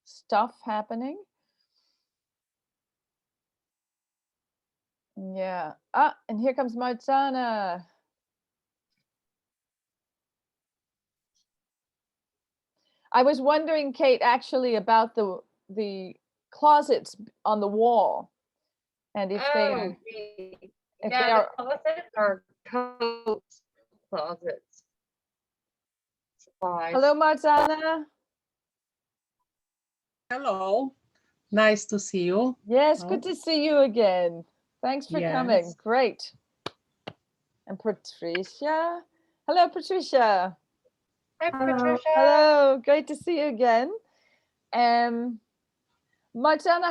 stuff happening. Yeah. Ah, and here comes Marzana. I was wondering, Kate, actually about the closets on the wall, and if they are, if they the are. closets are coats closets. Supplies. Hello, Marzana. Hello, nice to see you. Yes, good to see you again. Thanks for coming. Yes. Great. And Patricia. Hello, Patricia. Hi, Patricia. Hello, great to see you again. Marzana,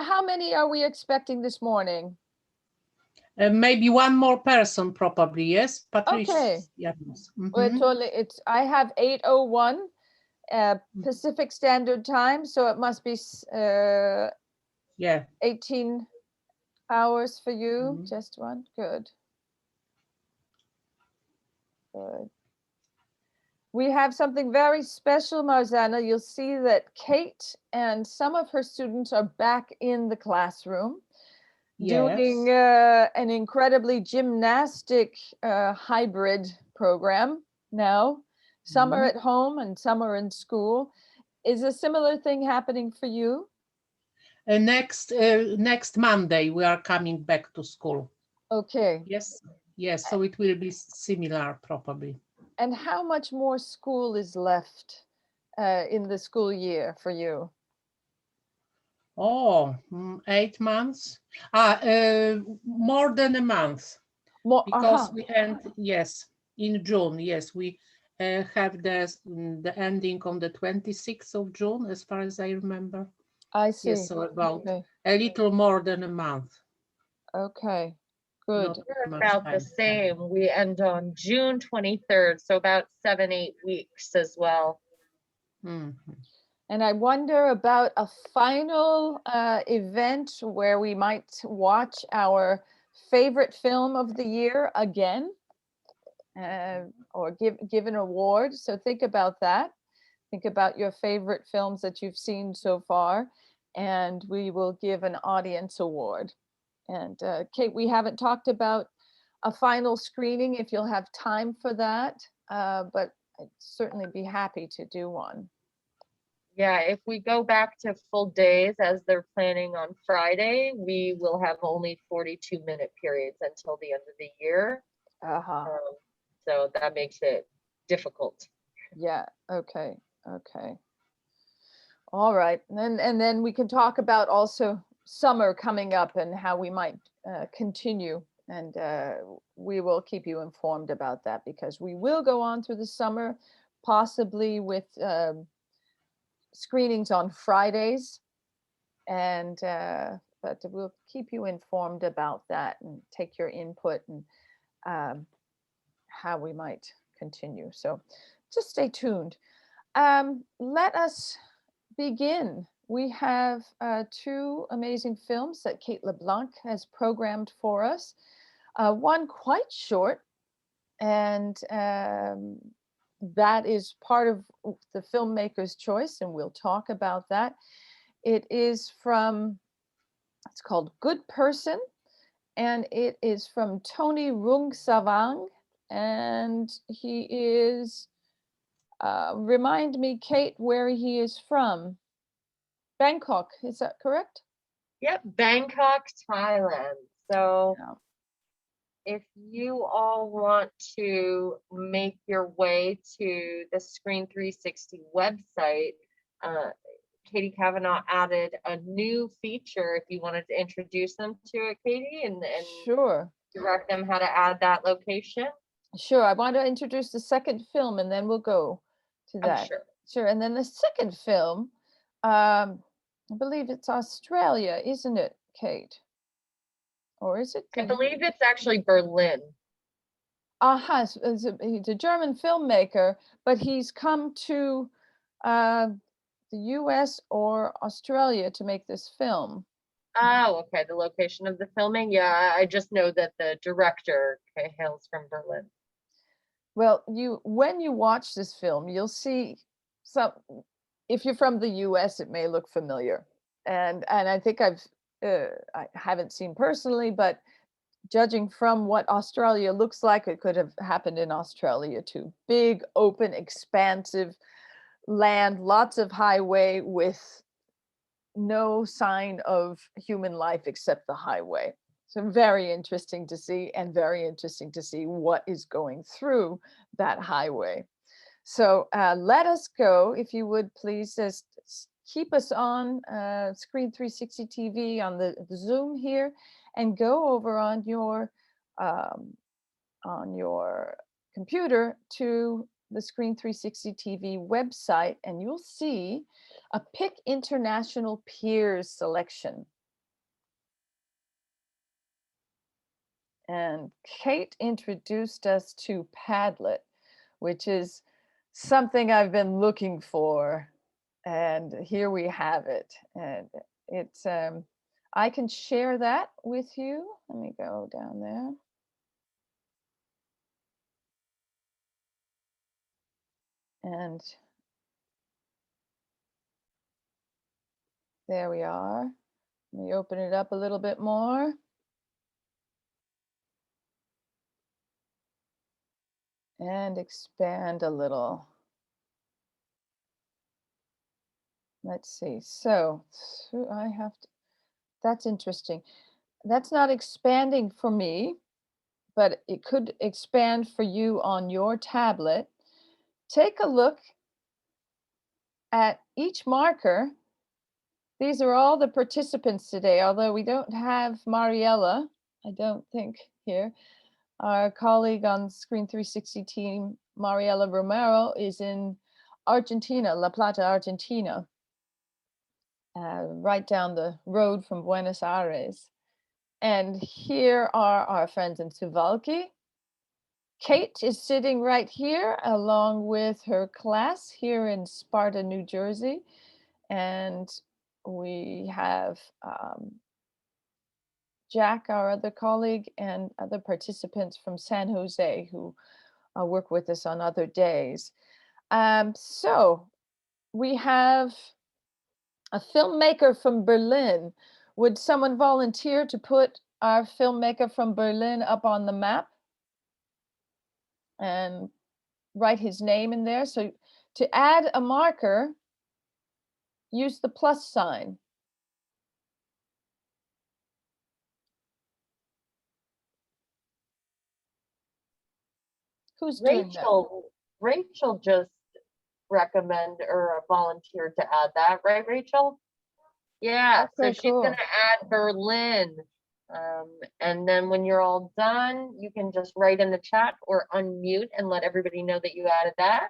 how many are we expecting this morning? Maybe one more person, probably. Yes, Patricia. Okay. Yes. We're totally. I have 8:01 Pacific Standard Time, so it must be Yeah. 18 hours for you. Just one. Good. Good. We have something very special, Marzana. You'll see that Kate and some of her students are back in the classroom doing an incredibly gymnastic hybrid program now. Some are at home and some are in school. Is a similar thing happening for you? Next Monday we are coming back to school. Okay. Yes. Yes. So it will be similar, probably. And how much more school is left in the school year for you? Oh, 8 months. More than a month. More, because we end, yes, in June. Yes, we have the ending on the 26th of June, as far as I remember. I see. Yes, so about a little more than a month. Okay, good. We're about the same. We end on June 23rd, so about 7-8 weeks as well. And I wonder about a final event where we might watch our favorite film of the year again, or give an award. So think about that. Think about your favorite films that you've seen so far, and we will give an audience award. And Kate, we haven't talked about a final screening if you'll have time for that, but I'd certainly be happy to do one. Yeah, if we go back to full days as they're planning on Friday, we will have only 42-minute periods until the end of the year. So that makes it difficult. Yeah, okay, okay. All right, and then we can talk about also summer coming up and how we might continue, and we will keep you informed about that, because we will go on through the summer, possibly with screenings on Fridays, and but we'll keep you informed about that and take your input and how we might continue. So just stay tuned. Let us begin. We have two amazing films that Kate LeBlanc has programmed for us. One quite short, and that is part of the filmmaker's choice, and we'll talk about that. It is from, it's called Good Person, and it is from Tony Rungsavang, and he is, remind me, Kate, where he is from. Bangkok, is that correct? Yep, Bangkok, Thailand. So if you all want to make your way to the Screen 360 website, Katie Kavanaugh added a new feature if you wanted to introduce them to it, Katie, and sure, direct them how to add that location. Sure, I want to introduce the second film and then we'll go to that. Sure, and then the second film, I believe it's Australia, isn't it, Kate? Or is it? I believe it's actually Berlin. He's a German filmmaker, but he's come to the US or Australia to make this film. Oh, okay, the location of the filming. Yeah, I just know that the director hails from Berlin. Well, when you watch this film, you'll see if you're from the US, it may look familiar. And I think I haven't seen personally, but judging from what Australia looks like, it could have happened in Australia too. Big, open, expansive land, lots of highway with no sign of human life except the highway. So very interesting to see, and very interesting to see what is going through that highway. So let us go, if you would please, just keep us on Screen 360 TV on the Zoom here, and go over on your computer to the Screen 360 TV website, and you'll see a Pick International Peers selection. And Kate introduced us to Padlet, which is something I've been looking for. And here we have it. And it's, I can share that with you. Let me go down there. And there we are. Let me open it up a little bit more. And expand a little. Let's see. So I have to, that's interesting. That's not expanding for me, but it could expand for you on your tablet. Take a look at each marker. These are all the participants today, although we don't have Mariella, I don't think, here. Our colleague on Screen 360 team, Mariella Romero, is in Argentina, La Plata, Argentina, right down the road from Buenos Aires. And here are our friends in Suwałki. Kate is sitting right here along with her class here in Sparta, New Jersey. And we have Jack, our other colleague, and other participants from San Jose who work with us on other days. So we have a filmmaker from Berlin. Would someone volunteer to put our filmmaker from Berlin up on the map and write his name in there? So to add a marker, use the plus sign. Who's doing that? Rachel just recommend or volunteered to add that, right, Rachel? Yeah, so Okay, she's cool. gonna add Berlin. And then when you're all done, you can just write in the chat or unmute and let everybody know that you added that.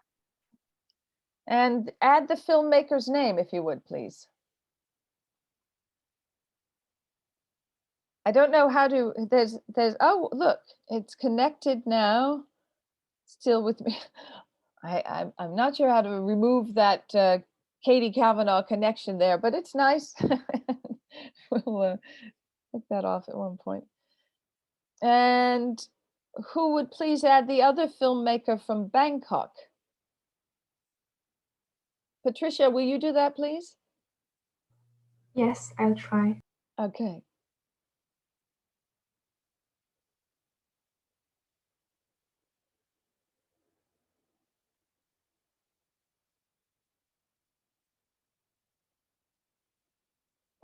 And add the filmmaker's name, if you would, please. I don't know how to, there's, oh, look, it's connected now. Still with me. I'm not sure how to remove that Katie Kavanaugh connection there, but it's nice. We'll take that off at one point. And who would please add the other filmmaker from Bangkok? Patricia, will you do that, please? Yes, I'll try. Okay.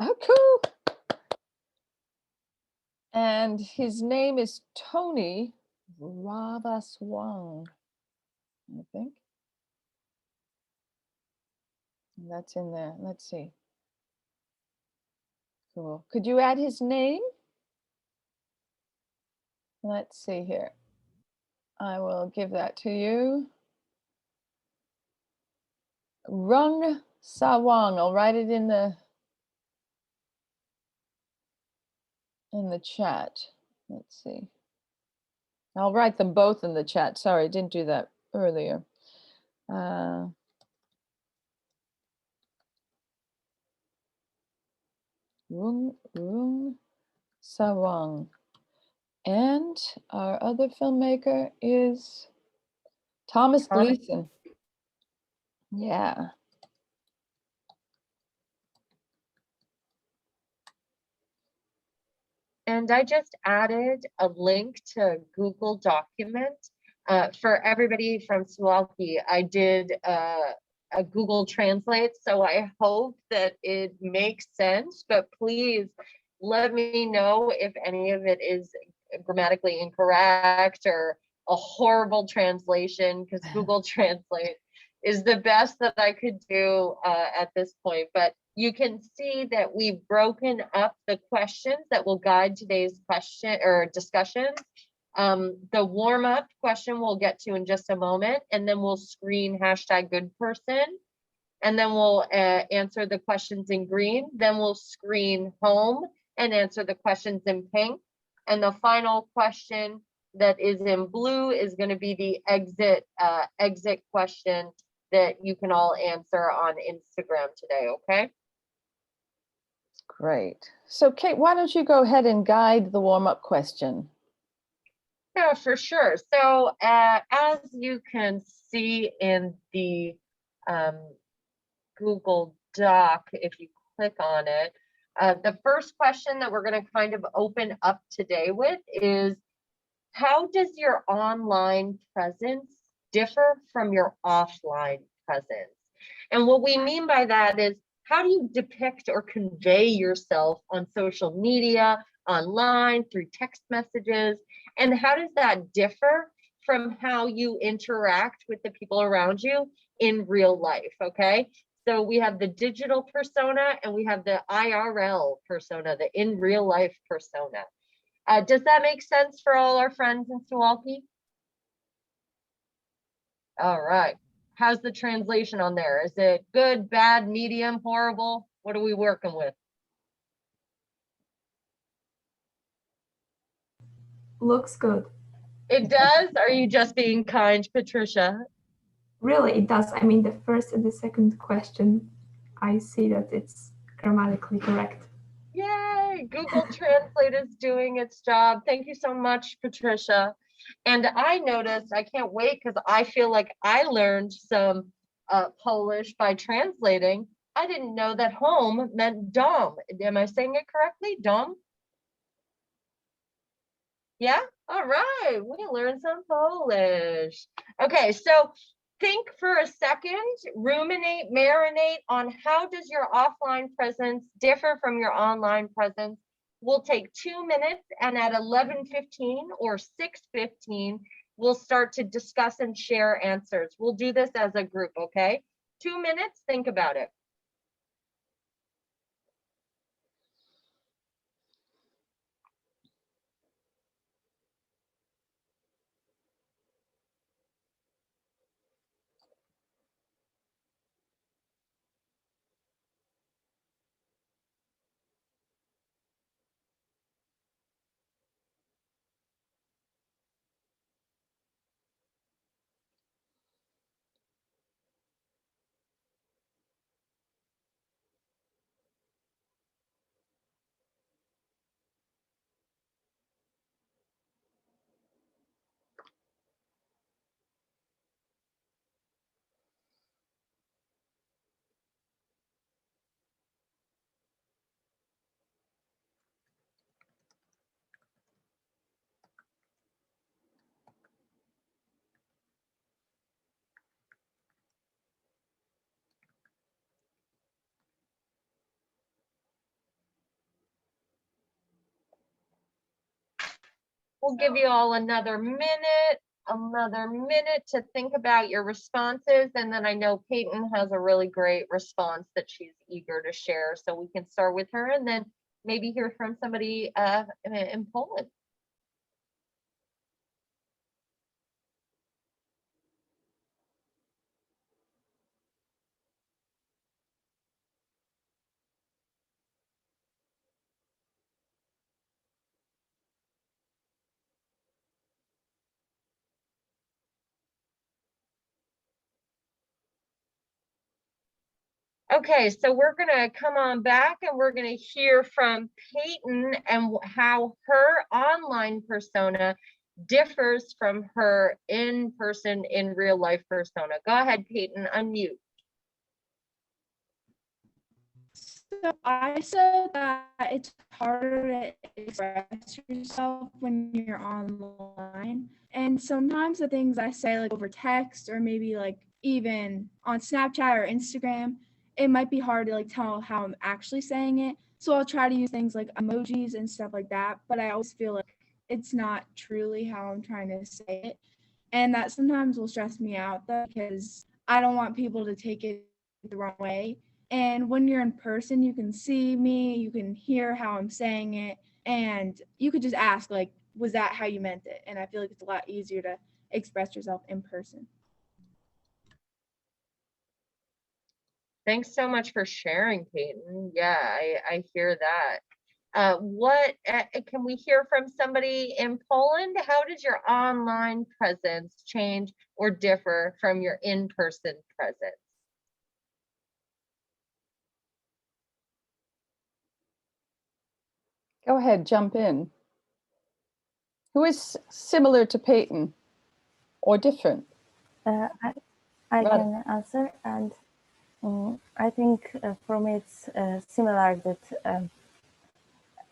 Oh, cool. And his name is Tony Ravaswang, I think. And that's in there. Let's see. Cool. Could you add his name? Let's see here. I will give that to you. Rung Sawang. I'll write it in the chat. Let's see. I'll write them both in the chat. Sorry, I didn't do that earlier. Rung Sawang. And our other filmmaker is Thomas Gleason. Yeah. And I just added a link to Google document for everybody from Suwalki. I did a Google Translate, so I hope that it makes sense, but please let me know if any of it is grammatically incorrect or a horrible translation, because Google Translate is the best that I could do at this point. But you can see that we've broken up the questions that will guide today's question or discussion. The warm-up question we'll get to in just a moment, and then we'll screen #GoodPerson, and then we'll answer the questions in green. Then we'll screen home and answer the questions in pink. And the final question that is in blue is going to be the exit question that you can all answer on Instagram today, okay? Great. So Kate, why don't you go ahead and guide the warm-up question? Yeah, for sure. So as you can see in the Google Doc, if you click on it, the first question that we're going to kind of open up today with is, how does your online presence differ from your offline presence? And what we mean by that is, how do you depict or convey yourself on social media, online, through text messages? And how does that differ from how you interact with the people around you in real life, okay? So we have the digital persona and we have the IRL persona, the in real life persona. Does that make sense for all our friends in Suwalki? All right. How's the translation on there? Is it good, bad, medium, horrible? What are we working with? Looks good. It does? Are you just being kind, Patricia? Really, it does. I mean, the first and the second question, I see that it's grammatically correct. Yay, Google Translate is doing its job. Thank you so much, Patricia. And I noticed, I can't wait because I feel like I learned some Polish by translating. I didn't know that home meant dom. Am I saying it correctly? Dom? Yeah? All right, we learned some Polish. Okay, so think for a second, ruminate, marinate on how does your offline presence differ from your online presence. We'll take 2 minutes, and at 11:15 or 6:15, we'll start to discuss and share answers. We'll do this as a group, okay? 2 minutes, think about it. We'll give you all another minute to think about your responses. And then I know Peyton has a really great response that she's eager to share. So we can start with her and then maybe hear from somebody in Poland. Okay, so we're gonna come on back and we're gonna hear from Peyton and how her online persona differs from her in-person, in real life persona. Go ahead, Peyton, unmute. So I said that it's harder to express yourself when you're online. And sometimes the things I say like over text or maybe like even on Snapchat or Instagram, it might be hard to like tell how I'm actually saying it. So I'll try to use things like emojis and stuff like that, but I always feel like it's not truly how I'm trying to say it. And that sometimes will stress me out though, because I don't want people to take it the wrong way. And when you're in person, you can see me, you can hear how I'm saying it, and you could just ask, like, was that how you meant it? And I feel like it's a lot easier to express yourself in person. Thanks so much for sharing, Peyton. Yeah, I hear that. Can we hear from somebody in Poland? How did your online presence change or differ from your in-person presence? Go ahead, jump in. Who is similar to Peyton or different? I Right. can answer, and I think for me it's similar that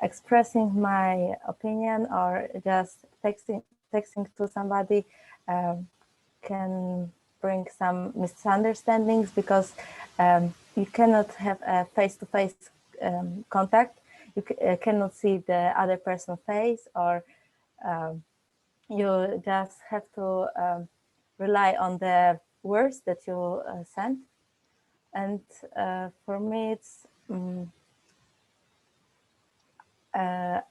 expressing my opinion or just texting to somebody can bring some misunderstandings because you cannot have a face-to-face contact. You cannot see the other person's face, or you just have to rely on the words that you send. And for me, it's that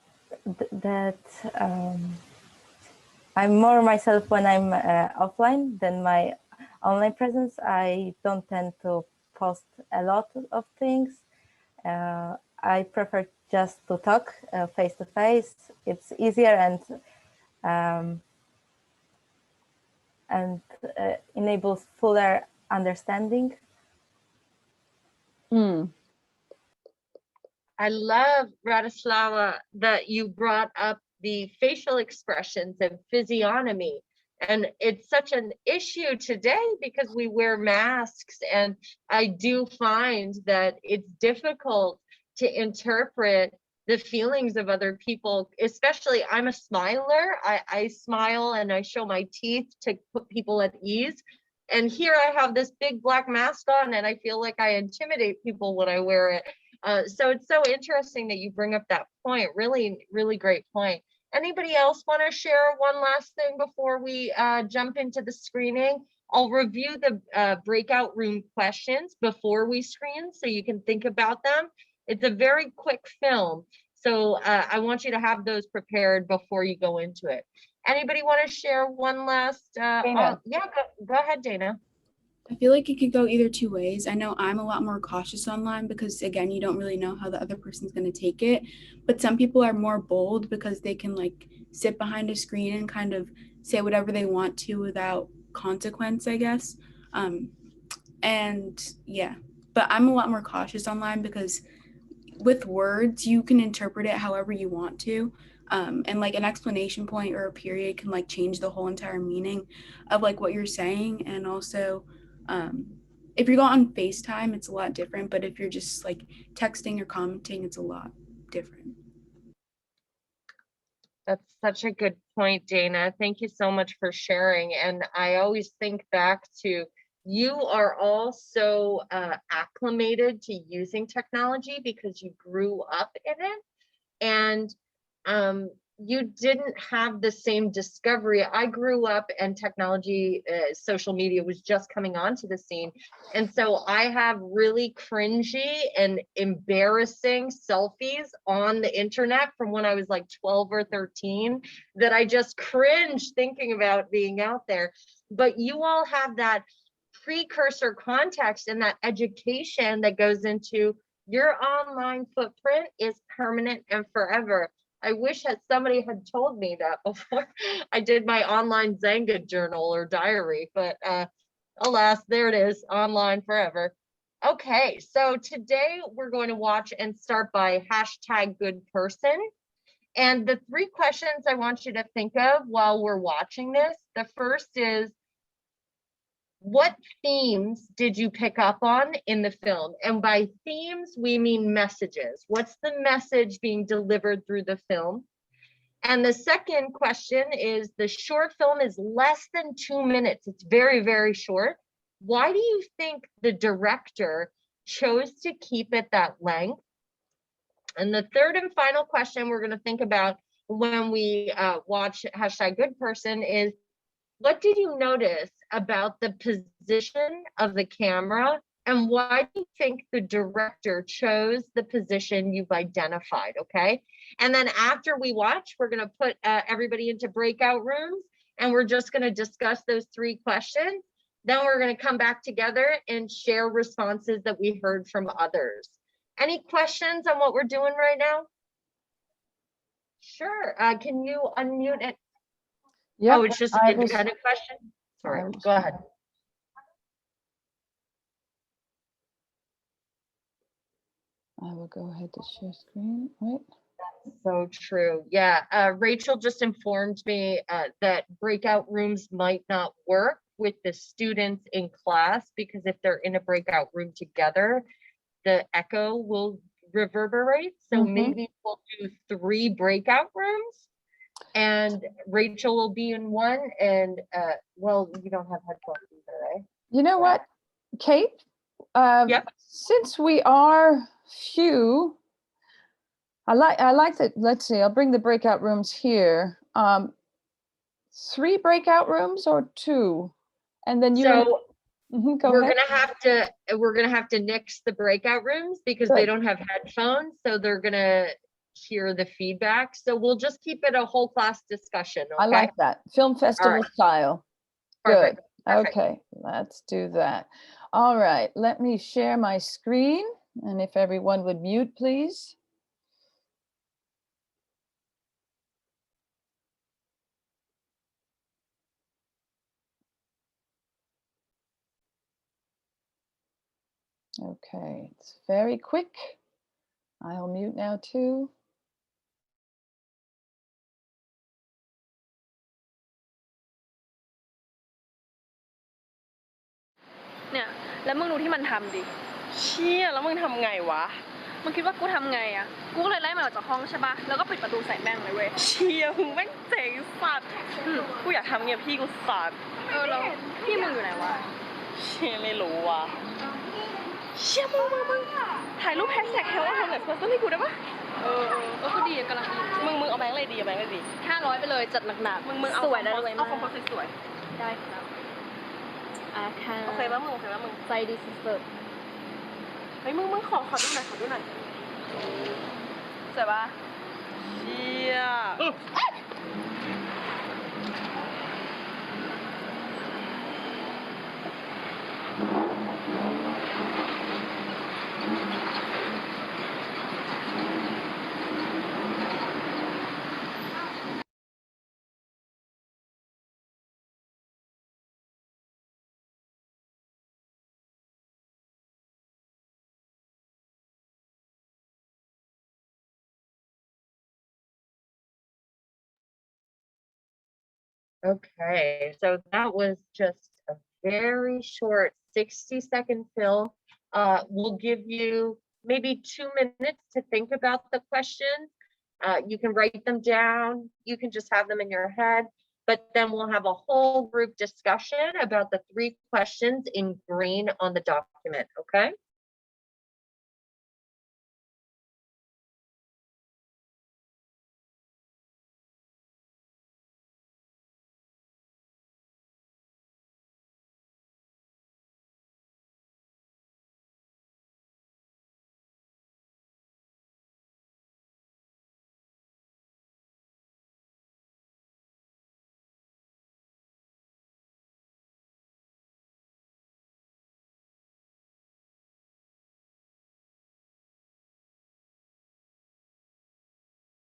I'm more myself when I'm offline than my online presence. I don't tend to post a lot of things. I prefer just to talk face to face. It's easier and enables fuller understanding. I love, Radislava, that you brought up the facial expressions and physiognomy. And it's such an issue today because we wear masks. And I do find that it's difficult to interpret the feelings of other people, especially I'm a smiler. I smile and I show my teeth to put people at ease. And here I have this big black mask on and I feel like I intimidate people when I wear it. So it's so interesting that you bring up that point. Really, really great point. Anybody else want to share one last thing before we jump into the screening? I'll review the breakout room questions before we screen so you can think about them. It's a very quick film, so I want you to have those prepared before you go into it. Anybody want to share one last? Yeah, go ahead, Dana. I feel like it could go either two ways. I know I'm a lot more cautious online because, again, you don't really know how the other person's going to take it. But some people are more bold because they can like sit behind a screen and kind of say whatever they want to without consequence, I guess. And yeah, but I'm a lot more cautious online because with words, you can interpret it however you want to. And like an exclamation point or a period can like change the whole entire meaning of like what you're saying. And also, if you're on FaceTime, it's a lot different, but if you're just like texting or commenting, it's a lot different. That's such a good point, Dana. Thank you so much for sharing. And I always think back to, you are all so acclimated to using technology because you grew up in it. And you didn't have the same discovery. I grew up and technology, social media was just coming onto the scene. And so I have really cringy and embarrassing selfies on the internet from when I was like 12 or 13 that I just cringe thinking about being out there. But you all have that precursor context and that education that goes into your online footprint is permanent and forever. I wish that somebody had told me that before I did my online Zanga journal or diary, but alas, there it is, online forever. Okay, so today we're going to watch and start by #GoodPerson. And the 3 questions I want you to think of while we're watching this, the first is, what themes did you pick up on in the film? And by themes, we mean messages. What's the message being delivered through the film? And the second question is, the short film is less than 2 minutes. It's very, very short. Why do you think the director chose to keep it that length? And the third and final question we're going to think about when we watch #GoodPerson is, what did you notice about the position of the camera, and why do you think the director chose the position you've identified? Okay. And then after we watch, we're going to put everybody into breakout rooms, and we're just going to discuss those 3 questions. Then we're going to come back together and share responses that we heard from others. Any questions on what we're doing right now? Sure. Can you unmute it? Yep, Oh, it's just an I was- independent question? Sorry, I was- go ahead. I will go ahead to share screen. Wait. So true. Yeah, Rachel just informed me that breakout rooms might not work with the students in class, because if they're in a breakout room together, the echo will reverberate. So Mhm. maybe we'll do 3 breakout rooms, and Rachel will be in one, and well, you don't have headphones either, right? You know what, Kate? Yep. Since we are few, I like that. Let's see. I'll bring the breakout rooms here. 3 breakout rooms or 2, and then you. So Go we're ahead. gonna have to nix the breakout rooms because they Good. don't have headphones, so they're gonna hear the feedback. So we'll just keep it a whole class discussion. Okay? I like that. Film festival right. style. Perfect, Good. perfect. Okay, let's do that. All right, let me share my screen, and if everyone would mute, please. Okay, it's very quick. I'll mute now too. เนี่ยแล้วมึงดูที่มันทำดิเชี่ยแล้วมึงทำไงวะมึงคิดว่ากูทำไงอะกูก็เลยไล่มันออกจากห้องใช่ปะแล้วก็ปิดประตูใส่แม่งเลยเว้ยเชี่ยมึงแม่งเจ๋งสัตว์กูอยากทำเงี้ยพี่กูสัตว์แล้วพี่มึงอยู่ไหนวะเชี่ยไม่รู้ว่ะเชี่ยมึงถ่ายรูปแฮชแท็กเฮลว่าทำแบบเพอร์เซนต์ให้กูได้ปะก็ดีกำลังดีมึงเอาแบงค์อะไรดีเอาแบงค์อะไรดี500ไปเลยจัดหนักๆมึงเอาสวยได้เลยเอาคอมโพสิตสวยได้ครับโอเคป่ะมึงโอเคป่ะมึงใจดีสุดๆเฮ้ยมึงขอดูหน่อยสวยป่ะเชี่ยOkay, so that was just a very short 60-second film. We'll give you maybe 2 minutes to think about the questions. You can write them down. You can just have them in your head, but then we'll have a whole group discussion about the 3 questions in green on the document, okay?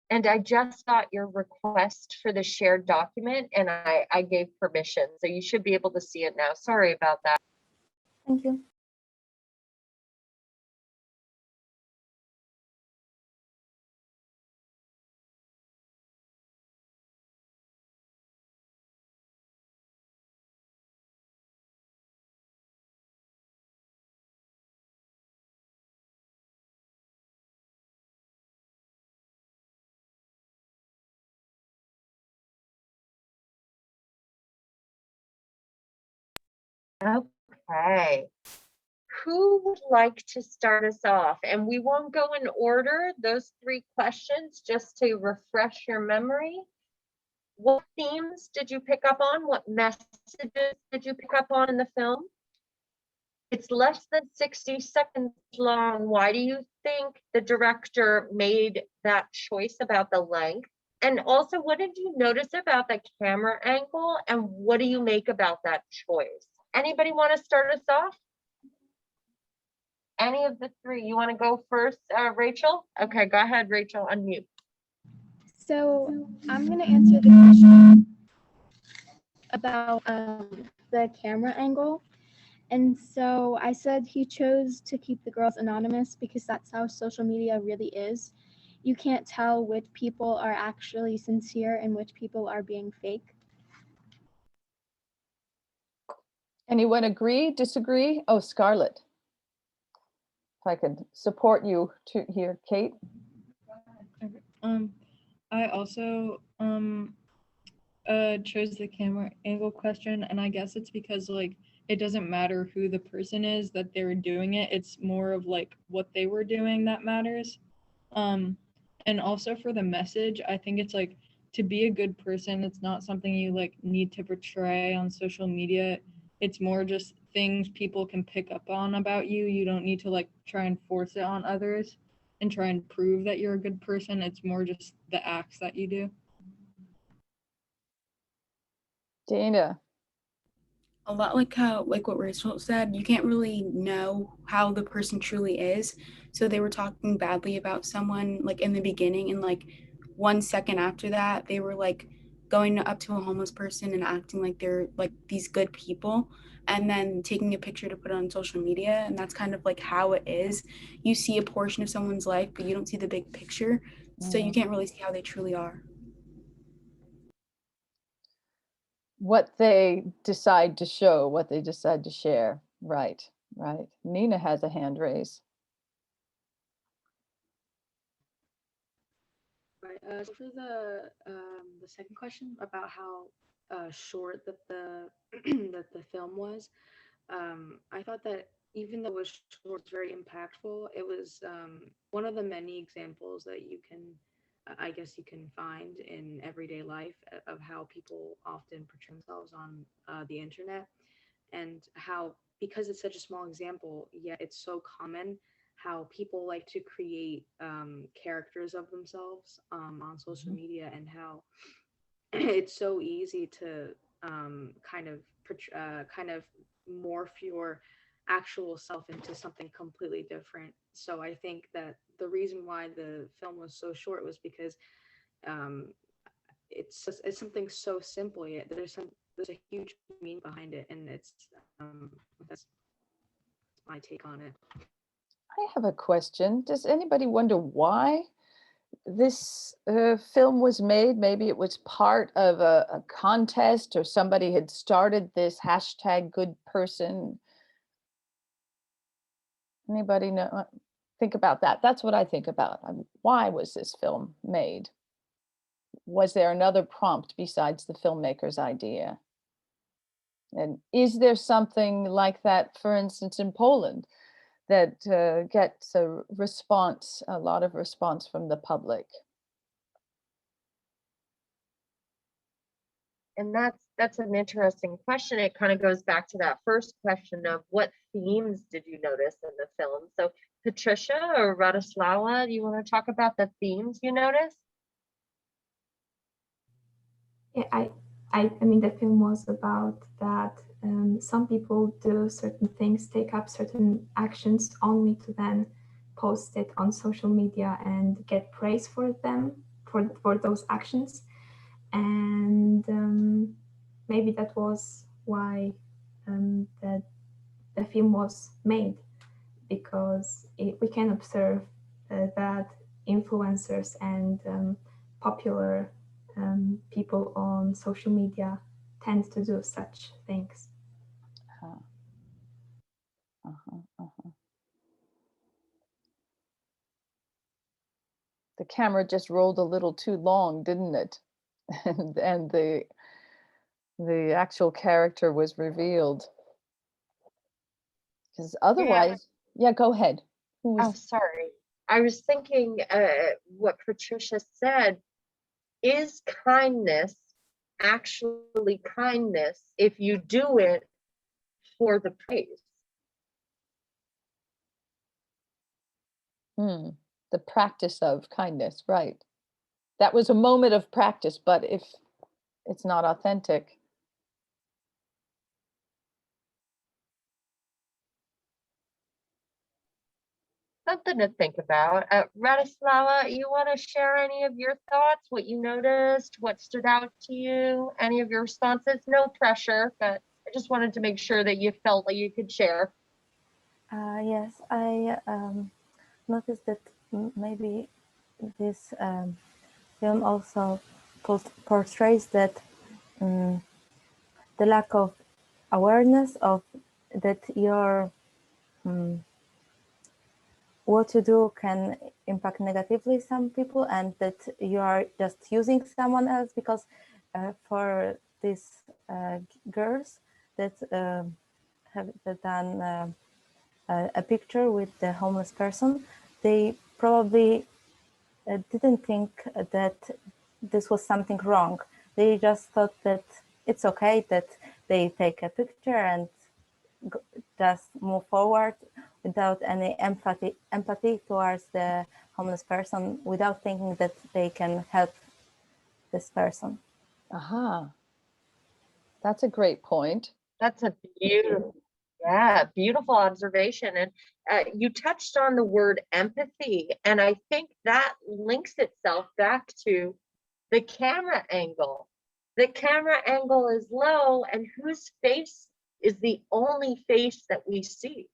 And I just got your request for the shared document, and I gave permission, so you should be able to see it now. Sorry about that. Thank you. Okay. Who would like to start us off? And we won't go in order, those 3 questions, just to refresh your memory. What themes did you pick up on? What messages did you pick up on in the film? It's less than 60 seconds long. Why do you think the director made that choice about the length? And also, what did you notice about the camera angle? And what do you make about that choice? Anybody want to start us off? Any of the 3? You want to go first, Rachel? Okay, go ahead, Rachel, unmute. So I'm going to answer the question about the camera angle. And so I said he chose to keep the girls anonymous because that's how social media really is. You can't tell which people are actually sincere and which people are being fake. Anyone agree, disagree? Oh, Scarlett. If I could support you to here, Kate. I also chose the camera angle question, and I guess it's because like it doesn't matter who the person is that they were doing it. It's more of like what they were doing that matters. And also for the message, I think it's like to be a good person, it's not something you like need to portray on social media. It's more just things people can pick up on about you. You don't need to like try and force it on others and try and prove that you're a good person. It's more just the acts that you do. Dana. A lot like what Rachel said, you can't really know how the person truly is. So they were talking badly about someone like in the beginning, and like 1 second after that, they were like going up to a homeless person and acting like they're like these good people, and then taking a picture to put it on social media. And that's kind of like how it is. You see a portion of someone's life, but you don't see the big picture. So you can't really see how they truly are. What they decide to show, what they decide to share. Right, right. Nina has a hand raised. Right. So for the second question about how short that the that the film was, I thought that even though it was short, it's very impactful. It was one of the many examples that you can, I guess, you can find in everyday life of how people often portray themselves on the internet, and how because it's such a small example, yet it's so common how people like to create characters of themselves on social media, and how it's so easy to kind of morph your actual self into something completely different. So I think that the reason why the film was so short was because um, it's something so simple, yet there's a huge meaning behind it, and that's my take on it. I have a question. Does anybody wonder why this film was made? Maybe it was part of a contest, or somebody had started this hashtag good person. Anybody know? Think about that. That's what I think about. Why was this film made? Was there another prompt besides the filmmaker's idea? And is there something like that, for instance, in Poland, that gets a response, a lot of response from the public? And that's an interesting question. It kind of goes back to that first question of what themes did you notice in the film? So Patricia or Radoslava, do you want to talk about the themes you noticed? Yeah, I mean, the film was about that some people do certain things, take up certain actions only to then post it on social media and get praise for them, for those actions. And maybe that was why the film was made, because we can observe that influencers and popular people on social media tend to do such things. The camera just rolled a little too long, didn't it? And the actual character was revealed. Because otherwise, yeah, go ahead. Who Oh, was, sorry. I was thinking what Patricia said. Is kindness actually kindness if you do it for the praise? the practice of kindness, right? That was a moment of practice, but if it's not authentic. Something to think about. Radislava, you want to share any of your thoughts, what you noticed, what stood out to you, any of your responses? No pressure, but I just wanted to make sure that you felt like you could share. Yes, I noticed that maybe this film also portrays that the lack of awareness of that your what you do can impact negatively some people, and that you are just using someone else, because for these girls that have done a picture with the homeless person, they probably didn't think that this was something wrong. They just thought that it's okay that they take a picture and just move forward without any empathy towards the homeless person, without thinking that they can help this person. Aha. That's a great point. That's a beautiful observation. And you touched on the word empathy, and I think that links itself back to the camera angle. The camera angle is low, and whose face is the only face that we see?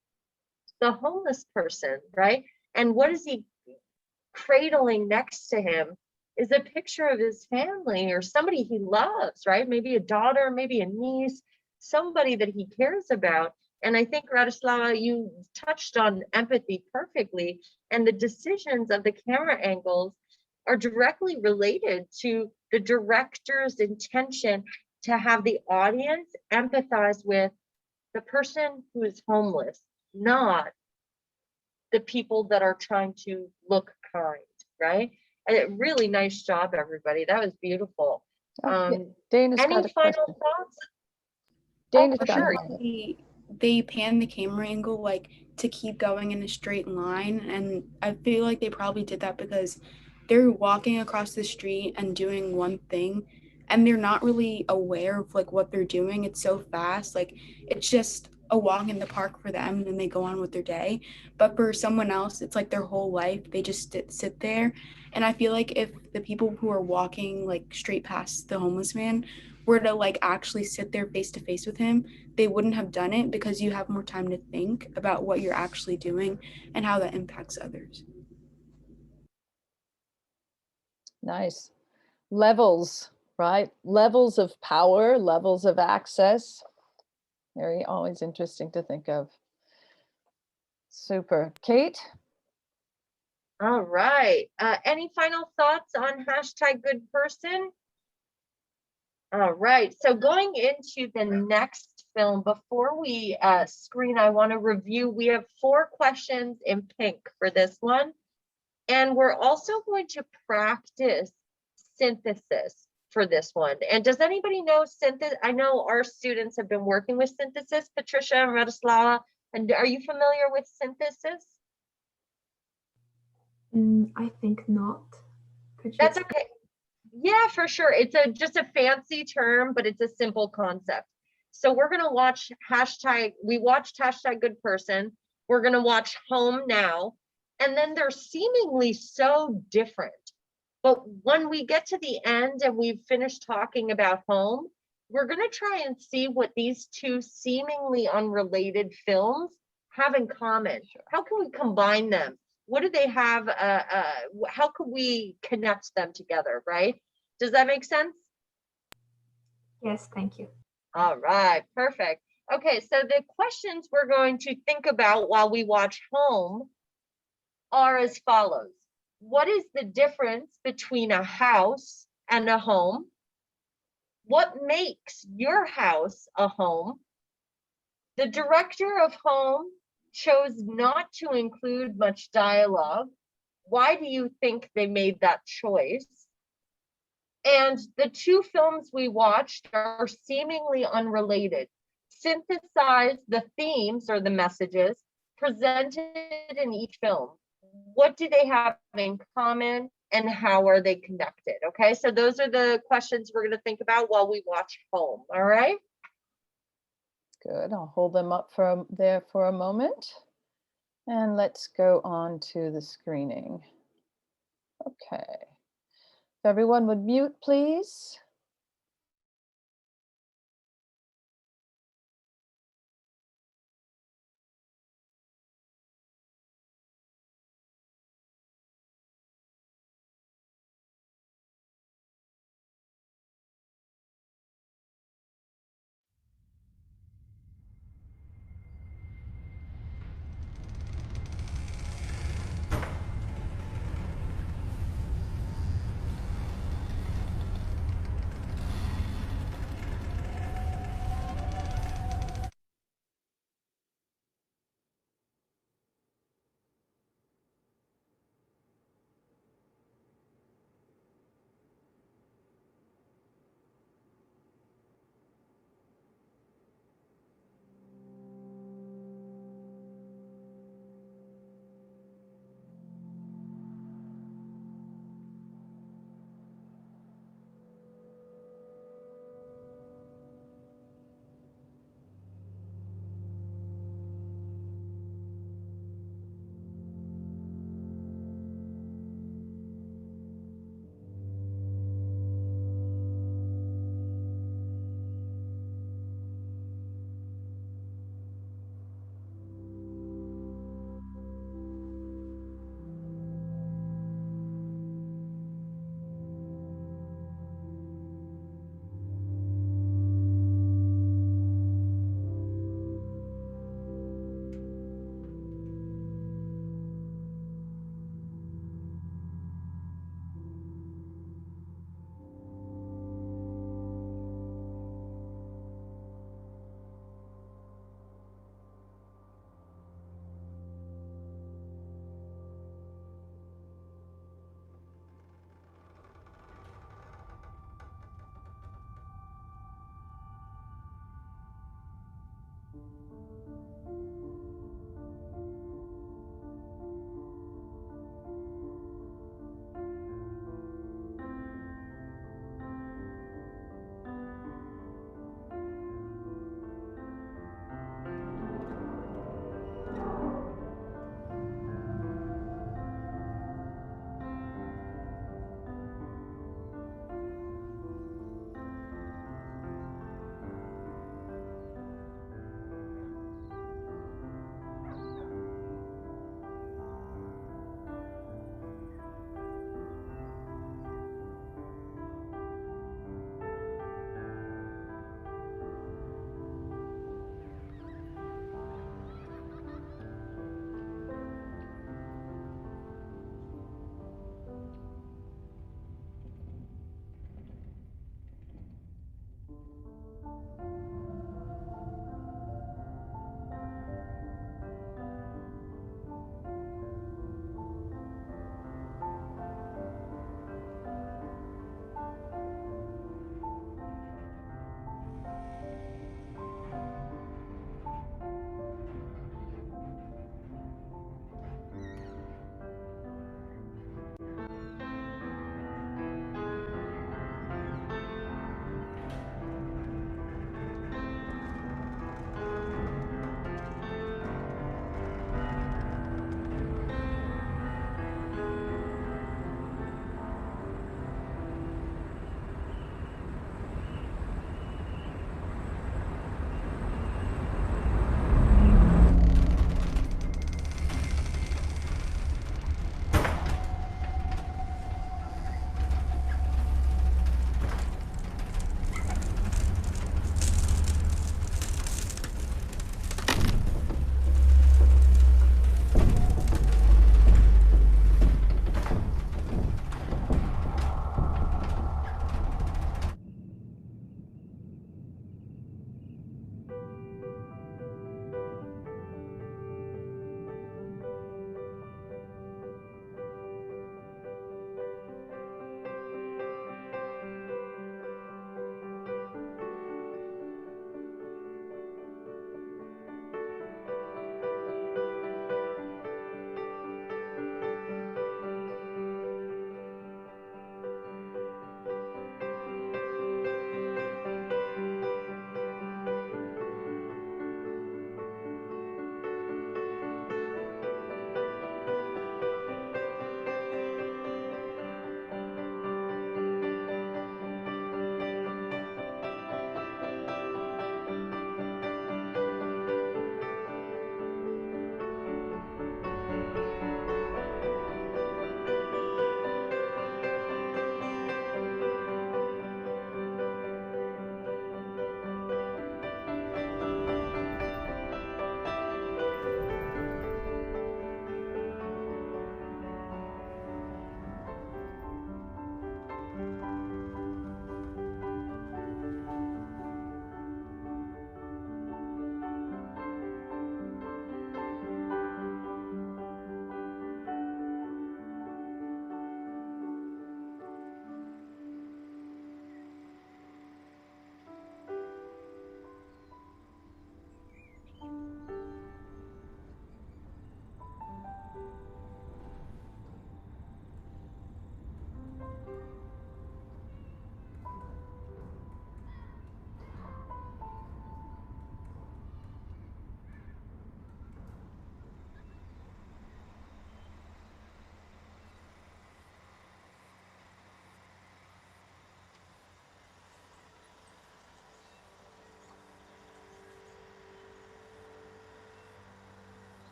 The homeless person, right? And what is he cradling next to him is a picture of his family or somebody he loves, right? Maybe a daughter, maybe a niece, somebody that he cares about. And I think, Radislava, you touched on empathy perfectly. And the decisions of the camera angles are directly related to the director's intention to have the audience empathize with the person who is homeless, not the people that are trying to look kind, right? And really nice job, everybody. That was beautiful. Dana's got Any a final question. thoughts? Dana's for got sure. a They pan the camera angle like to keep going in a straight line, and I feel like they probably did that because they're walking across the street and doing one thing, and they're not really aware of like what they're doing. It's so fast, like it's just a walk in the park for them, and then they go on with their day. But for someone else, it's like their whole life. They just sit there, and I feel like if the people who are walking like straight past the homeless man were to like actually sit there face to face with him, they wouldn't have done it, because you have more time to think about what you're actually doing and how that impacts others. Nice. Levels, right? Levels of power, levels of access. Very always interesting to think of. Super. Kate? All right. Any final thoughts on #GoodPerson? All right. So going into the next film, before we screen, I want to review. We have 4 questions in pink for this one. And we're also going to practice synthesis for this one. And does anybody know synthesis? I know our students have been working with synthesis, Patricia and Radislava. And are you familiar with synthesis? I think not. That's okay. Yeah, for sure. It's just a fancy term, but it's a simple concept. So we're going to watch we watched #GoodPerson. We're going to watch Home now. And then they're seemingly so different. But when we get to the end and we've finished talking about Home, we're going to try and see what these 2 seemingly unrelated films have in common. How can we combine them? What do they have? How could we connect them together, right? Does that make sense? Yes, thank you. All right, perfect. Okay, so the questions we're going to think about while we watch Home are as follows. What is the difference between a house and a home? What makes your house a home? The director of Home chose not to include much dialogue. Why do you think they made that choice? And the two films we watched are seemingly unrelated. Synthesize the themes or the messages presented in each film. What do they have in common and how are they connected? Okay, so those are the questions we're going to think about while we watch Home. All right. Good. I'll hold them up there for a moment. And let's go on to the screening. Okay. If everyone would mute, please.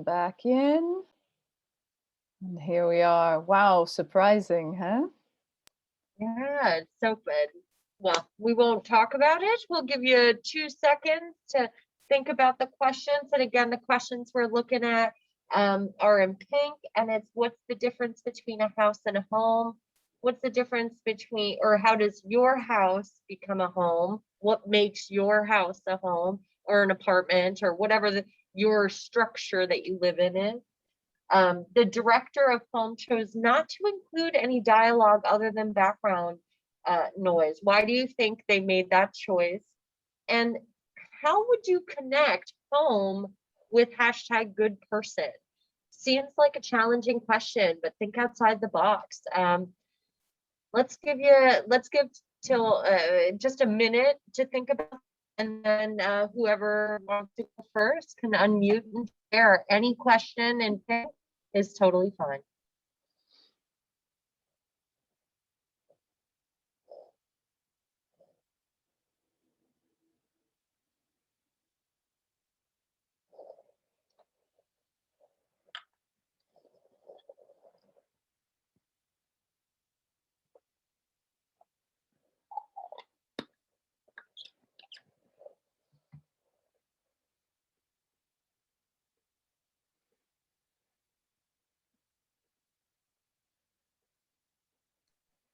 them back in. And here we are. Wow, surprising, huh? Yeah, it's so good. Well, we won't talk about it. We'll give you 2 seconds to think about the questions. And again, the questions we're looking at are in pink, and it's what's the difference between a house and a home? What's the difference between, or how does your house become a home? What makes your house a home or an apartment or whatever your structure that you live in is? The director of film chose not to include any dialogue other than background noise. Why do you think they made that choice? And how would you connect home with #GoodPerson? Seems like a challenging question, but think outside the box. Let's give till just a minute to think about, and then whoever wants to go first can unmute and share. Any question and is totally fine.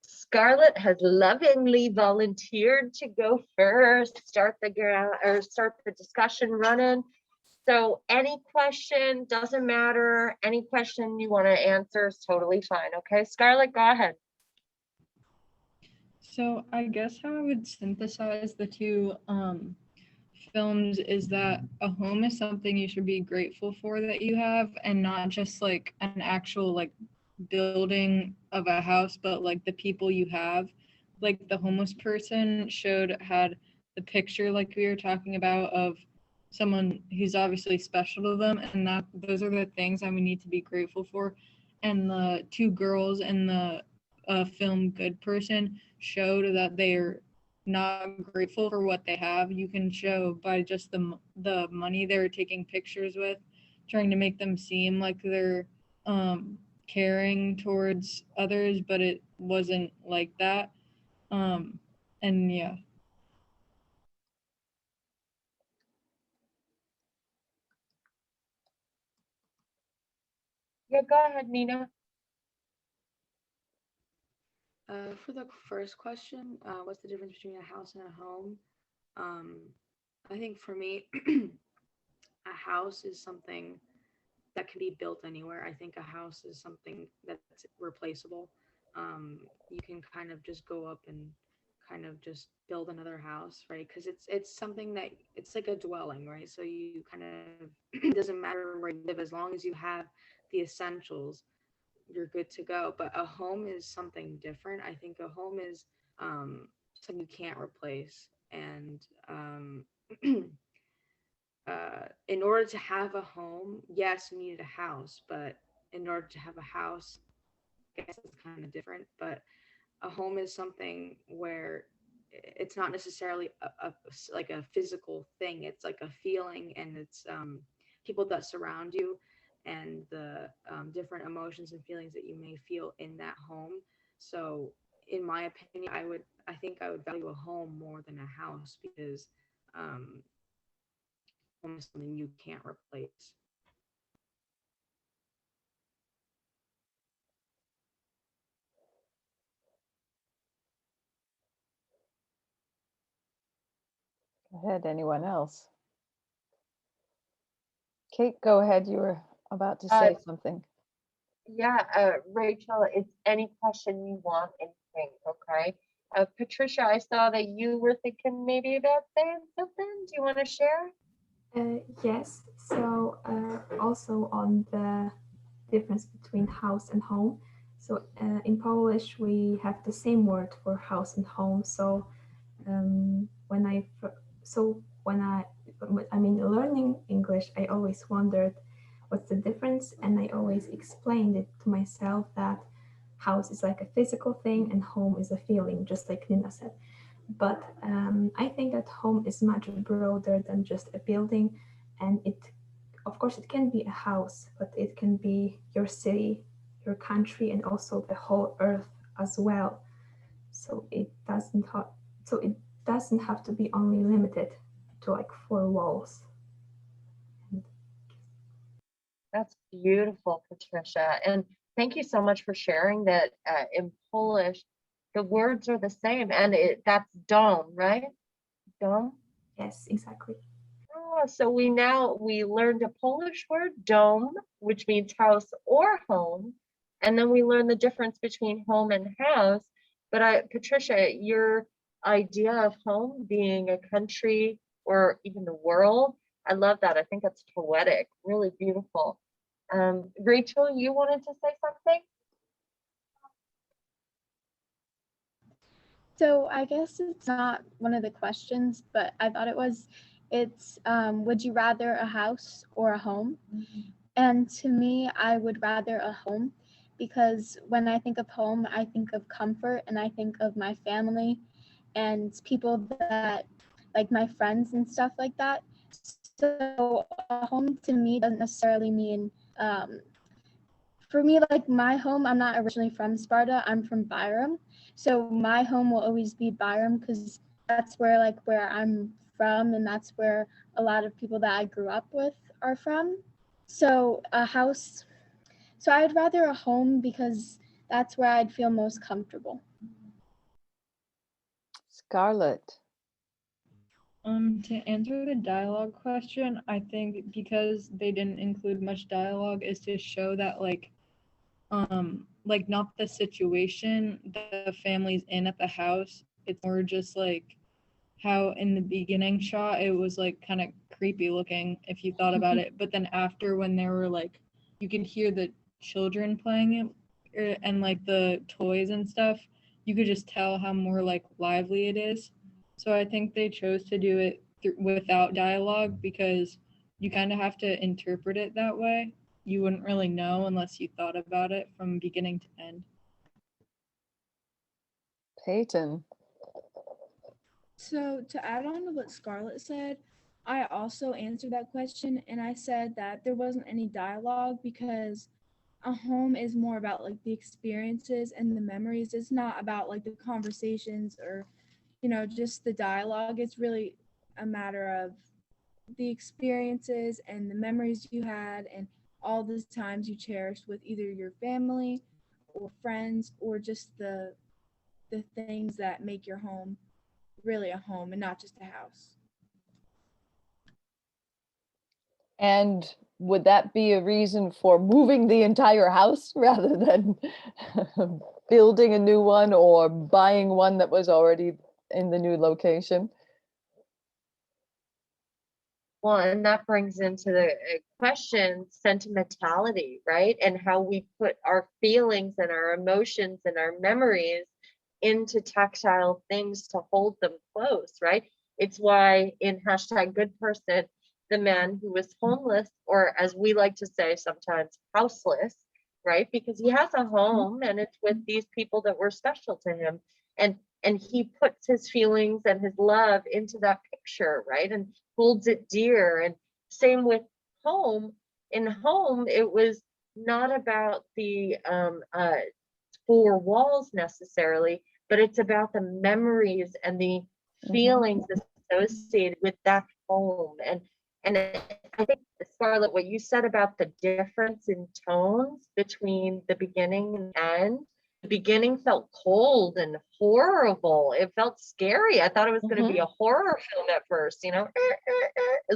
Scarlett has lovingly volunteered to go first, start the discussion running. So any question, doesn't matter. Any question you want to answer is totally fine. Okay, Scarlett, go ahead. So I guess how I would synthesize the two films is that a home is something you should be grateful for that you have, and not just like an actual like building of a house, but like the people you have. Like the homeless person had the picture like we were talking about of someone who's obviously special to them, and that those are the things that we need to be grateful for. And the two girls in the film Good Person showed that they're not grateful for what they have. You can show by just the money they're taking pictures with, trying to make them seem like they're caring towards others, but it wasn't like that. And yeah. Yeah, go ahead, Nina. For the first question, what's the difference between a house and a home? I think for me, a house is something that can be built anywhere. I think a house is something that's replaceable. You can kind of just go up and kind of just build another house, right? Because it's something that it's like a dwelling, right? So you kind of it doesn't matter where you live as long as you have the essentials, you're good to go. But a home is something different. I think a home is something you can't replace, and in order to have a home, yes, you needed a house, but in order to have a house, I guess it's kind of different. But a home is something where it's not necessarily like a physical thing. It's like a feeling, and it's people that surround you, and the different emotions and feelings that you may feel in that home. So, in my opinion, I think I would value a home more than a house, because home is something you can't replace. Go ahead, anyone else? Kate, go ahead. You were about to say something. Yeah, Rachel, it's any question you want in pink, okay? Patricia, I saw that you were thinking maybe about saying something. Do you want to share? Yes, so also on the difference between house and home. So in Polish, we have the same word for house and home. So learning English, I always wondered what's the difference, and I always explained it to myself that house is like a physical thing and home is a feeling, just like Nina said. But I think that home is much broader than just a building, and it of course, it can be a house, but it can be your city, your country, and also the whole earth as well. So it doesn't have to be only limited to like 4 walls. That's beautiful, Patricia. And thank you so much for sharing that. In Polish, the words are the same, and that's dom, right? Dom? Yes, exactly. Oh, so we learned a Polish word, dom, which means house or home. And then we learned the difference between home and house. But Patricia, your idea of home being a country or even the world, I love that. I think that's poetic, really beautiful. Rachel, you wanted to say something? So I guess it's not one of the questions, but I thought it's would you rather a house or a home? And to me, I would rather a home, because when I think of home, I think of comfort and I think of my family and people that, like my friends and stuff like that. So a home to me doesn't necessarily mean, for me, like my home, I'm not originally from Sparta, I'm from Byram. So my home will always be Byram, because that's where I'm from, and that's where a lot of people that I grew up with are from. So a house, so I'd rather a home, because that's where I'd feel most comfortable. Scarlett. To answer the dialogue question, I think because they didn't include much dialogue is to show that like not the situation the family's in at the house. It's more just like how in the beginning shot it was like kind of creepy looking if you thought about it, but then after when they were like, you can hear the children playing it and like the toys and stuff, you could just tell how more like lively it is. So I think they chose to do it without dialogue because you kind of have to interpret it that way. You wouldn't really know unless you thought about it from beginning to end. Peyton. So to add on to what Scarlett said, I also answered that question, and I said that there wasn't any dialogue because a home is more about like the experiences and the memories. It's not about like the conversations or, just the dialogue. It's really a matter of the experiences and the memories you had and all the times you cherished with either your family or friends, or just the things that make your home really a home and not just a house. And would that be a reason for moving the entire house rather than building a new one or buying one that was already in the new location? Well, and that brings into the question sentimentality, right? And how we put our feelings and our emotions and our memories into tactile things to hold them close, right? It's why in #GoodPerson, the man who was homeless, or as we like to say sometimes, houseless, right? Because he has a home and it's with these people that were special to him. And he puts his feelings and his love into that picture, right? And holds it dear. And same with home. In home, it was not about the 4 walls necessarily, but it's about the memories and the feelings associated with that home. And I think, Scarlett, what you said about the difference in tones between the beginning and end, the beginning felt cold and horrible. It felt scary. I thought it was going to be a horror film at first,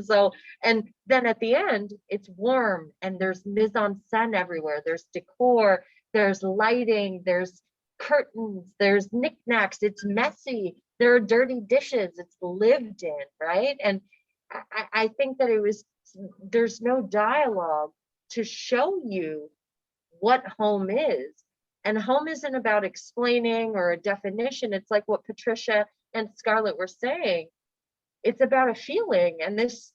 So, and then at the end, it's warm and there's mise en scène everywhere. There's decor, there's lighting, there's curtains, there's knickknacks. It's messy. There are dirty dishes. It's lived in, right? And I think that there's no dialogue to show you what home is. And home isn't about explaining or a definition. It's like what Patricia and Scarlett were saying. It's about a feeling. And this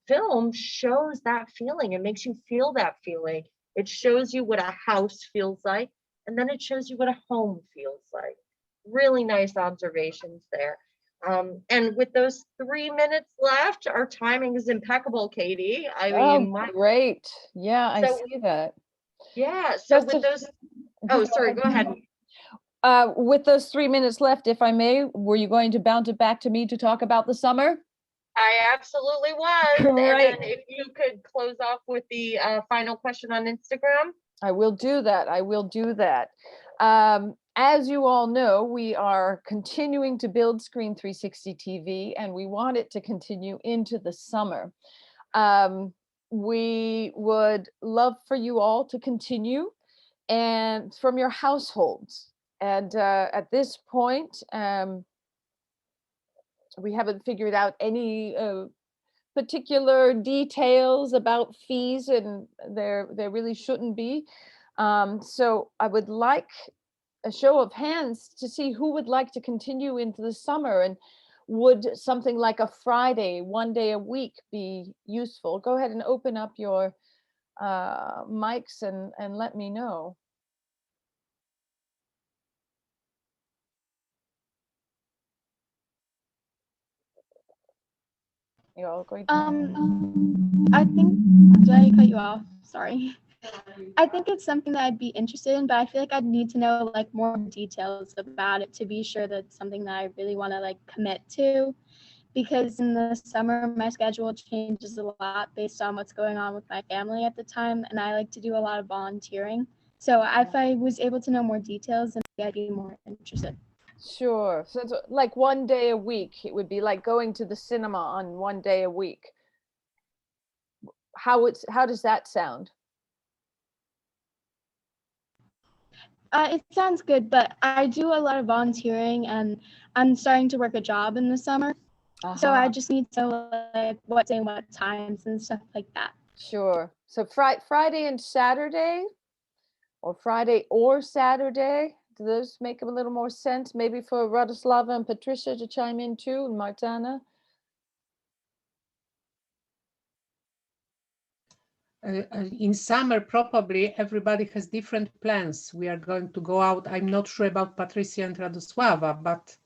film shows that feeling. It makes you feel that feeling. It shows you what a house feels like. And then it shows you what a home feels like. Really nice observations there. And with those 3 minutes left, our timing is impeccable, Katie. I Oh, mean, great. Yeah, I So- see that. yeah, so Just with a- those, oh, sorry, go ahead. With those 3 minutes left, if I may, were you going to bounce it back to me to talk about the summer? I absolutely was. And Great. then if you could close off with the final question on Instagram. I will do that. I will do that. As you all know, we are continuing to build Screen 360 TV, and we want it to continue into the summer. We would love for you all to continue and from your households. And at this point, we haven't figured out any particular details about fees, and there really shouldn't be. So I would like a show of hands to see who would like to continue into the summer, and would something like a Friday, 1 day a week, be useful? Go ahead and open up your mics and let me know. You're all going to I think, did I cut you off? Sorry. I think it's something that I'd be interested in, but I feel like I'd need to know like more details about it to be sure that it's something that I really want to like commit to. Because in the summer, my schedule changes a lot based on what's going on with my family at the time, and I like to do a lot of volunteering. So if I was able to know more details, then I'd be more interested. Sure. So it's like 1 day a week. It would be like going to the cinema on 1 day a week. How does that sound? It sounds good, but I do a lot of volunteering, and I'm starting to work a job in the summer. So I just need to know like what day and what times and stuff like that. Sure. So Friday and Saturday, or Friday or Saturday, do those make a little more sense? Maybe for Radoslava and Patricia to chime in too, and Martana? In summer, probably everybody has different plans. We are going to go out. I'm not sure about Patricia and Radoslava, but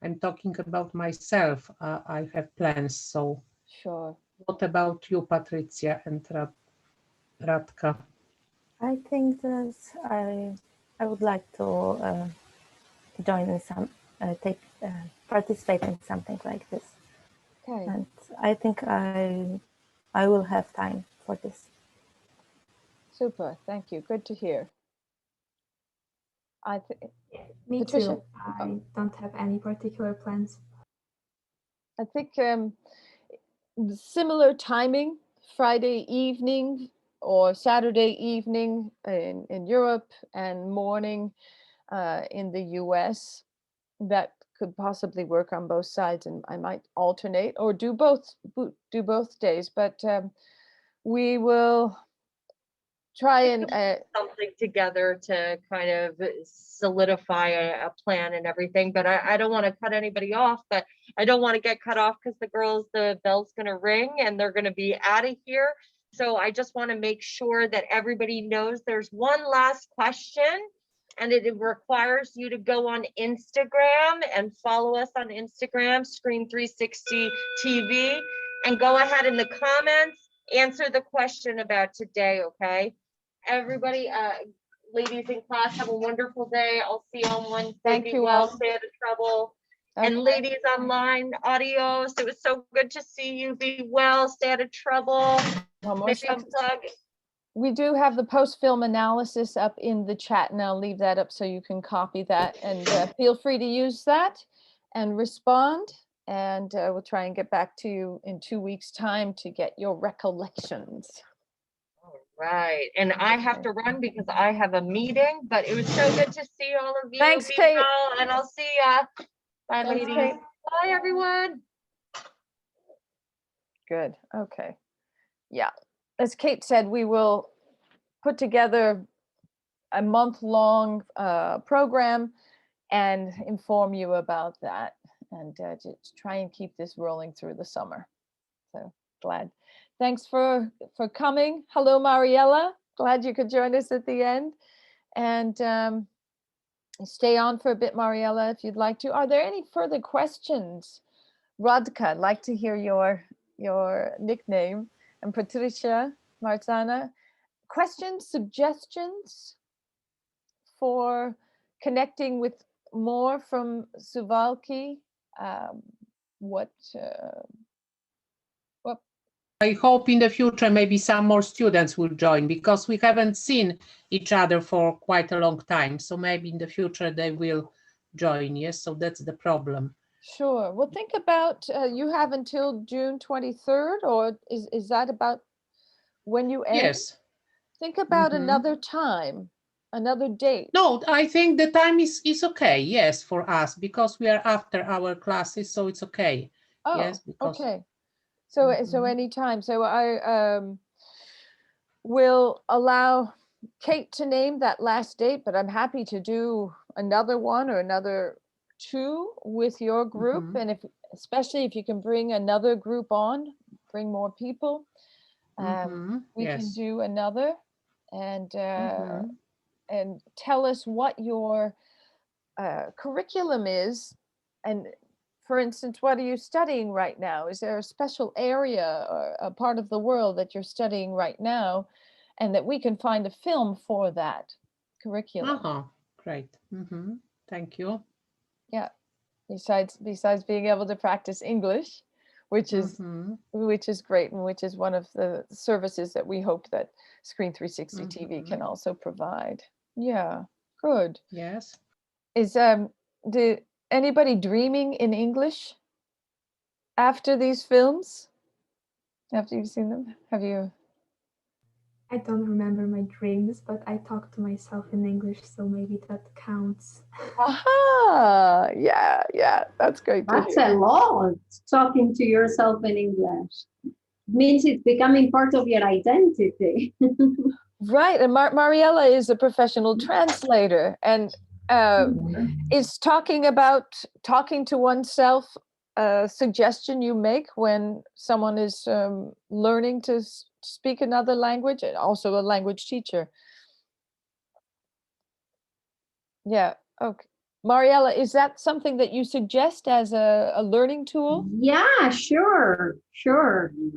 I'm talking about myself. I have plans. So, sure. What about you, Patricia and Radka? I think that I would like to join in some participate in something like this. Okay. And I think I will have time for this. Super. Thank you. Good to hear. Me Patricia? too. I don't have any particular plans. I think similar timing, Friday evening or Saturday evening in Europe, and morning in the US. That could possibly work on both sides, and I might alternate or do both days. But we will try and something together to kind of solidify a plan and everything. But I don't want to cut anybody off, but I don't want to get cut off because the bell's going to ring and they're going to be out of here. So I just want to make sure that everybody knows there's one last question, and it requires you to go on Instagram and follow us on Instagram, Screen 360 TV, and go ahead in the comments, answer the question about today, okay? Everybody, ladies in class, have a wonderful day. I'll see you on Wednesday. Thank Be you well, all. stay out of trouble. And Okay. ladies online, adios. It was so good to see you. Be well, stay out of trouble. One more Maybe second. unplug. We do have the post-film analysis up in the chat, and I'll leave that up so you can copy that, and feel free to use that and respond. And we'll try and get back to you in 2 weeks' time to get your recollections. Right. And I have to run because I have a meeting, but it was so good to see all of you. Thanks, Be Kate. well, and I'll see ya. Bye, Thanks, ladies. Kate. Bye, everyone. Good. Okay. Yeah. As Kate said, we will put together a month-long program and inform you about that, and just try and keep this rolling through the summer. So glad. Thanks for coming. Hello, Mariella. Glad you could join us at the end. And stay on for a bit, Mariella, if you'd like to. Are there any further questions? Radka, I'd like to hear your nickname. And Patricia, Marzana, questions, suggestions for connecting with more from Suwałki? What I hope in the future maybe some more students will join, because we haven't seen each other for quite a long time. So maybe in the future they will join. Yes, so that's the problem. Sure. Well, think about, you have until June 23rd, or is that about when you end? Yes. Think about Mhm. another time, another date. No, I think the time is okay. Yes, for us, because we are after our classes, so it's okay. Oh, Yes, because okay. So anytime. So I will allow Kate to name that last date, but I'm happy to do another one or another two with your group. And especially if you can bring another group on, bring more people, we can do another, and tell us what your curriculum is. And for instance, what are you studying right now? Is there a special area or a part of the world that you're studying right now, and that we can find a film for that curriculum? Great. Thank you. Yeah. Besides being able to practice English, which is great, and which is one of the services that we hope that Screen 360 TV can also provide. Yeah, good. Yes. Is anybody dreaming in English after these films? After you've seen them? Have you? I don't remember my dreams, but I talk to myself in English, so maybe that counts. Aha! Yeah, that's great. That's a lot, talking to yourself in English. Means it's becoming part of your identity. Right, and Mariella is a professional translator, and is talking to oneself a suggestion you make when someone is learning to speak another language, and also a language teacher. Yeah, okay. Mariella, is that something that you suggest as a learning tool? Yeah, sure.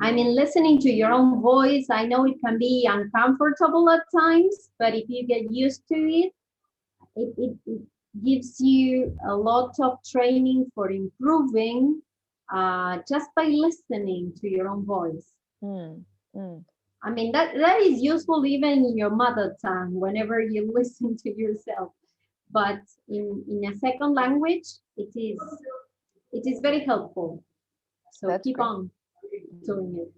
I mean, listening to your own voice, I know it can be uncomfortable at times, but if you get used to it, it gives you a lot of training for improving just by listening to your own voice. I mean, that is useful even in your mother tongue, whenever you listen to yourself. But in a second language, it is very helpful. So that's keep on doing it.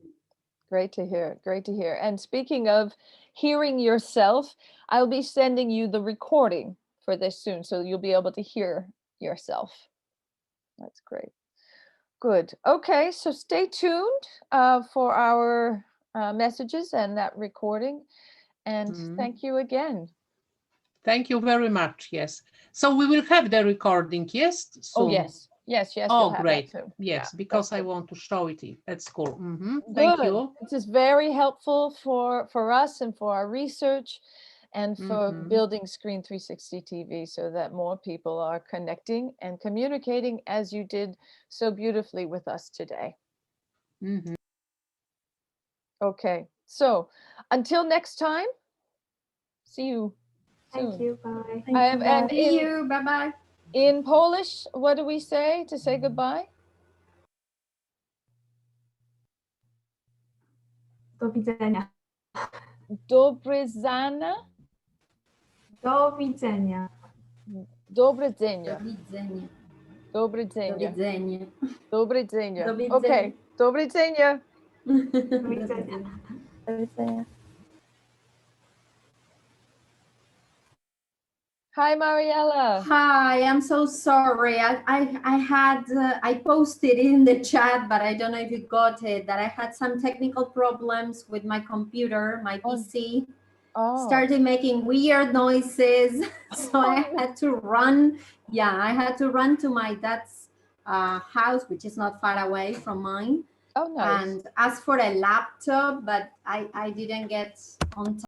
Great to hear. And speaking of hearing yourself, I'll be sending you the recording for this soon, so you'll be able to hear yourself. That's great. Good. Okay, so stay tuned for our messages and that recording. And thank you again. Thank you very much. Yes. So we will have the recording, yes? Soon. Oh, yes. Yes. Oh, great. Yes, because I want to show it at school. Thank you. This is very helpful for us and for our research and for building Screen 360 TV, so that more people are connecting and communicating as you did so beautifully with us today. Okay, so until next time, see you. Thank you. Bye. And see you. Bye-bye. In Polish, what do we say to say goodbye? Do widzenia. Dobryzana? Do widzenia. Dobry dzień. Do widzenia. Dobry dzień. Okay. Dobry dzień. Do widzenia. Do widzenia. Hi, Mariella. Hi, I'm so sorry. I posted in the chat, but I don't know if you got it, that I had some technical problems with my computer, my PC. Started making weird noises. So I had to run. Yeah, I had to run to my dad's house, which is not far away from mine. Oh, nice. And ask for a laptop, but I didn't get on time.